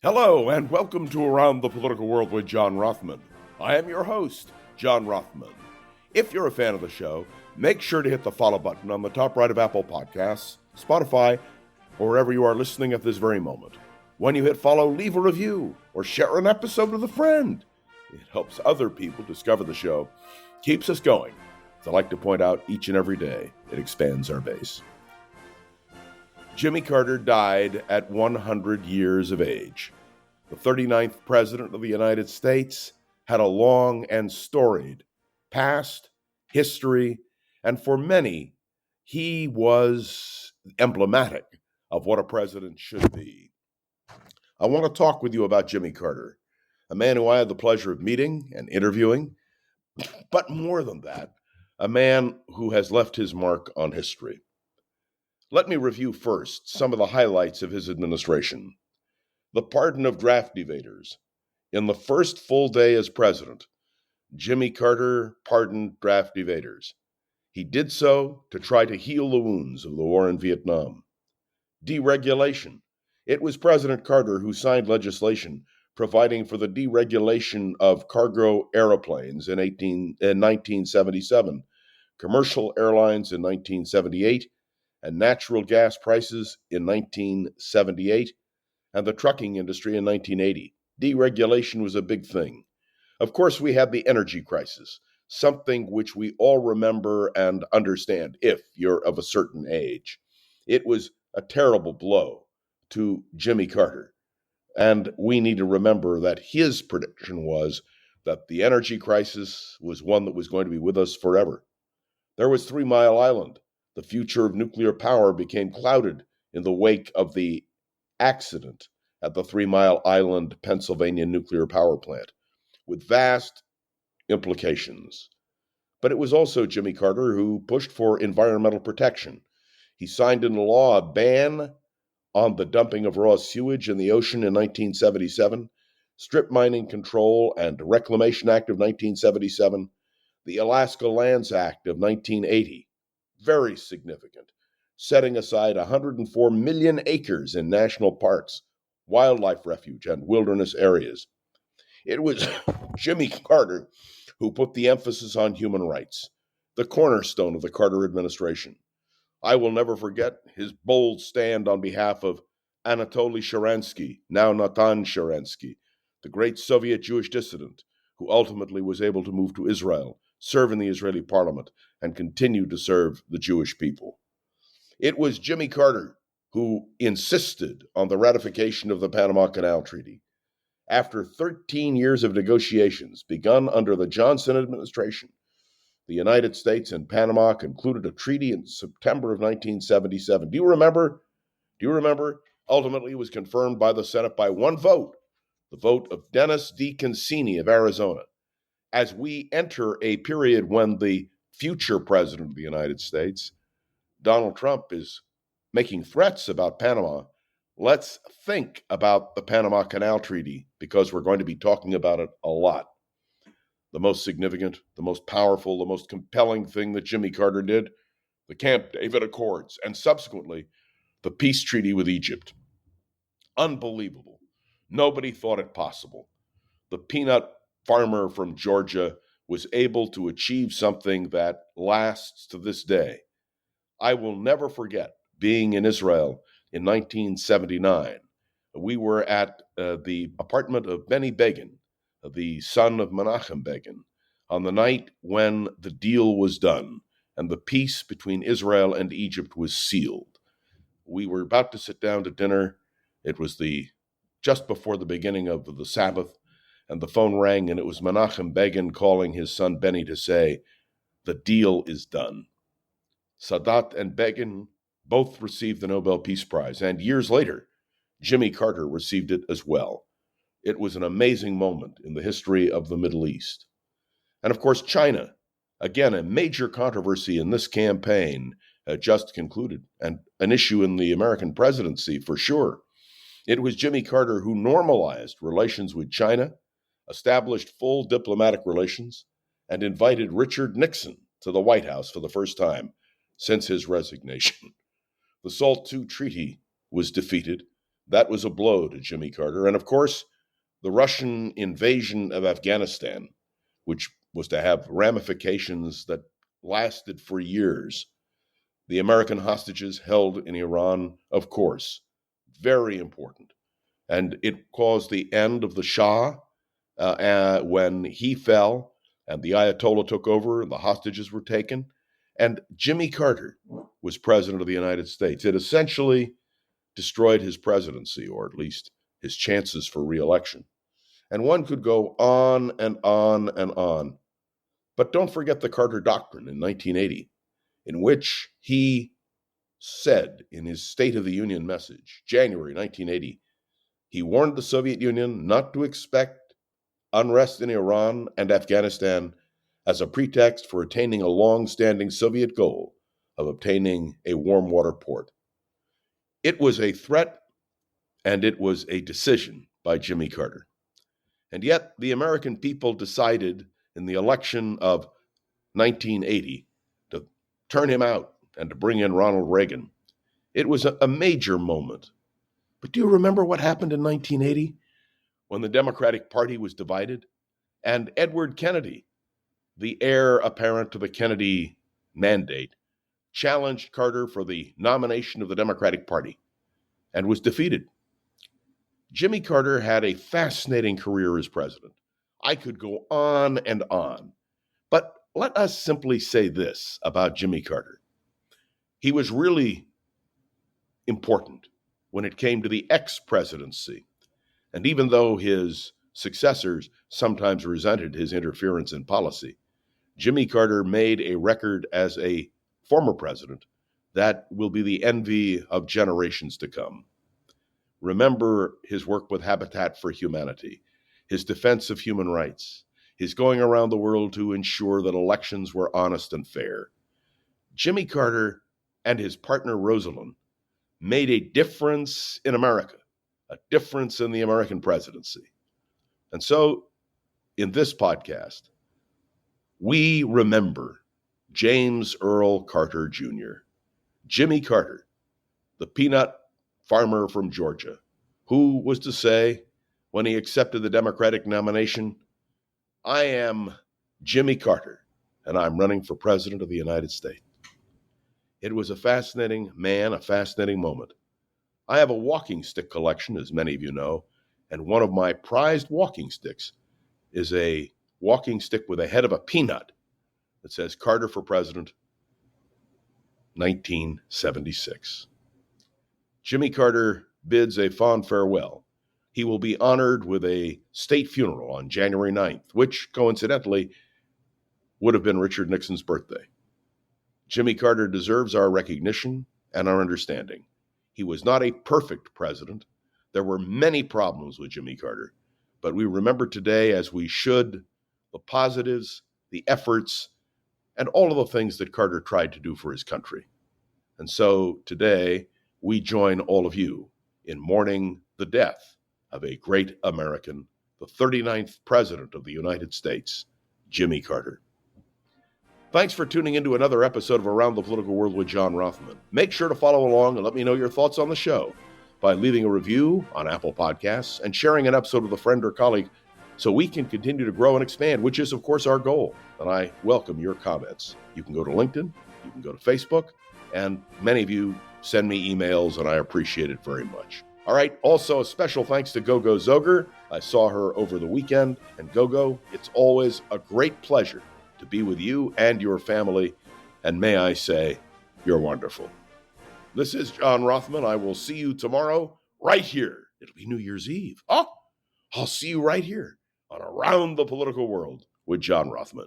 Hello, and welcome to Around the Political World with John Rothman. I am your host, John Rothman. If you're a fan of the show, make sure to hit the follow button on the top right of Apple Podcasts, Spotify, or wherever you are listening at this very moment. When you hit follow, leave a review or share an episode with a friend. It helps other people discover the show, keeps us going. As I like to point out each and every day, it expands our base. Jimmy Carter died at 100 years of age. The 39th President of the United States had a long and storied past, history, and for many, he was emblematic of what a president should be. I want to talk with you about Jimmy Carter, a man who I had the pleasure of meeting and interviewing, but more than that, a man who has left his mark on history. Let me review first some of the highlights of his administration. The pardon of draft evaders. In the first full day as president, Jimmy Carter pardoned draft evaders. He did so to try to heal the wounds of the war in Vietnam. Deregulation. It was President Carter who signed legislation providing for the deregulation of cargo airplanes in 1977, commercial airlines in 1978, and natural gas prices in 1978, and the trucking industry in 1980. Deregulation was a big thing. Of course, we had the energy crisis, something which we all remember and understand if you're of a certain age. It was a terrible blow to Jimmy Carter, and we need to remember that his prediction was that the energy crisis was one that was going to be with us forever. There was 3 Mile Island. The future of nuclear power became clouded in the wake of the accident at the 3 Mile Island, Pennsylvania nuclear power plant, with vast implications. But it was also Jimmy Carter who pushed for environmental protection. He signed into law a ban on the dumping of raw sewage in the ocean in 1977, Strip Mining Control and Reclamation Act of 1977, the Alaska Lands Act of 1980, very significant, setting aside 104 million acres in national parks, wildlife refuge, and wilderness areas. It was Jimmy Carter who put the emphasis on human rights, the cornerstone of the Carter administration. I will never forget his bold stand on behalf of Anatoly Sharansky, now Natan Sharansky, the great Soviet Jewish dissident who ultimately was able to move to Israel, serve in the Israeli parliament, and continue to serve the Jewish people. It was Jimmy Carter who insisted on the ratification of the Panama Canal Treaty. After 13 years of negotiations begun under the Johnson administration, the United States and Panama concluded a treaty in September of 1977. Do you remember? Ultimately, it was confirmed by the Senate by one vote, the vote of Dennis D. Concini of Arizona. As we enter a period when the future president of the United States, Donald Trump, is making threats about Panama, let's think about the Panama Canal Treaty because we're going to be talking about it a lot. The most significant, the most powerful, the most compelling thing that Jimmy Carter did, the Camp David Accords, and subsequently the peace treaty with Egypt. Unbelievable. Nobody thought it possible. The peanut farmer from Georgia was able to achieve something that lasts to this day. I will never forget being in Israel in 1979. We were at the apartment of Benny Begin, the son of Menachem Begin, on the night when the deal was done and the peace between Israel and Egypt was sealed. We were about to sit down to dinner. It was just before the beginning of the Sabbath, and the phone rang, and it was Menachem Begin calling his son Benny to say, the deal is done. Sadat and Begin both received the Nobel Peace Prize, and years later, Jimmy Carter received it as well. It was an amazing moment in the history of the Middle East. And of course, China, again, a major controversy in this campaign, just concluded, and an issue in the American presidency for sure. It was Jimmy Carter who normalized relations with China, established full diplomatic relations, and invited Richard Nixon to the White House for the first time since his resignation. The SALT II treaty was defeated. That was a blow to Jimmy Carter. And of course, the Russian invasion of Afghanistan, which was to have ramifications that lasted for years. The American hostages held in Iran, of course, very important. And it caused the end of the Shah when he fell and the Ayatollah took over and the hostages were taken. And Jimmy Carter was president of the United States. It essentially destroyed his presidency, or at least his chances for reelection. And one could go on and on and on. But don't forget the Carter Doctrine in 1980, in which he said in his State of the Union message, January 1980, he warned the Soviet Union not to expect unrest in Iran and Afghanistan as a pretext for attaining a long-standing Soviet goal of obtaining a warm water port. It was a threat, and it was a decision by Jimmy Carter. And yet, the American people decided in the election of 1980 to turn him out and to bring in Ronald Reagan. It was a major moment. But do you remember what happened in 1980 when the Democratic Party was divided? And Edward Kennedy, the heir apparent to the Kennedy mandate, challenged Carter for the nomination of the Democratic Party and was defeated. Jimmy Carter had a fascinating career as president. I could go on and on, but let us simply say this about Jimmy Carter. He was really important when it came to the ex-presidency. And even though his successors sometimes resented his interference in policy, Jimmy Carter made a record as a former president that will be the envy of generations to come. Remember his work with Habitat for Humanity, his defense of human rights, his going around the world to ensure that elections were honest and fair. Jimmy Carter and his partner Rosalind made a difference in America, a difference in the American presidency. And so, in this podcast, we remember James Earl Carter Jr., Jimmy Carter, the peanut farmer from Georgia, who was to say, when he accepted the Democratic nomination, I am Jimmy Carter, and I'm running for president of the United States. It was a fascinating man, a fascinating moment. I have a walking stick collection, as many of you know, and one of my prized walking sticks is a walking stick with a head of a peanut that says Carter for President, 1976. Jimmy Carter bids a fond farewell. He will be honored with a state funeral on January 9th, which, coincidentally, would have been Richard Nixon's birthday. Jimmy Carter deserves our recognition and our understanding. He was not a perfect president. There were many problems with Jimmy Carter, but we remember today, as we should, the positives, the efforts, and all of the things that Carter tried to do for his country. And so today, we join all of you in mourning the death of a great American, the 39th President of the United States, Jimmy Carter. Thanks for tuning into another episode of Around the Political World with John Rothman. Make sure to follow along and let me know your thoughts on the show by leaving a review on Apple Podcasts and sharing an episode with a friend or colleague so we can continue to grow and expand, which is, of course, our goal. And I welcome your comments. You can go to LinkedIn, you can go to Facebook, and many of you send me emails, and I appreciate it very much. All right, also a special thanks to Gogo Zoger. I saw her over the weekend, and Gogo, it's always a great pleasure to be with you and your family, and may I say, you're wonderful. This is John Rothman. I will see you tomorrow right here. It'll be New Year's Eve. I'll see you right here on Around the Political World with John Rothman.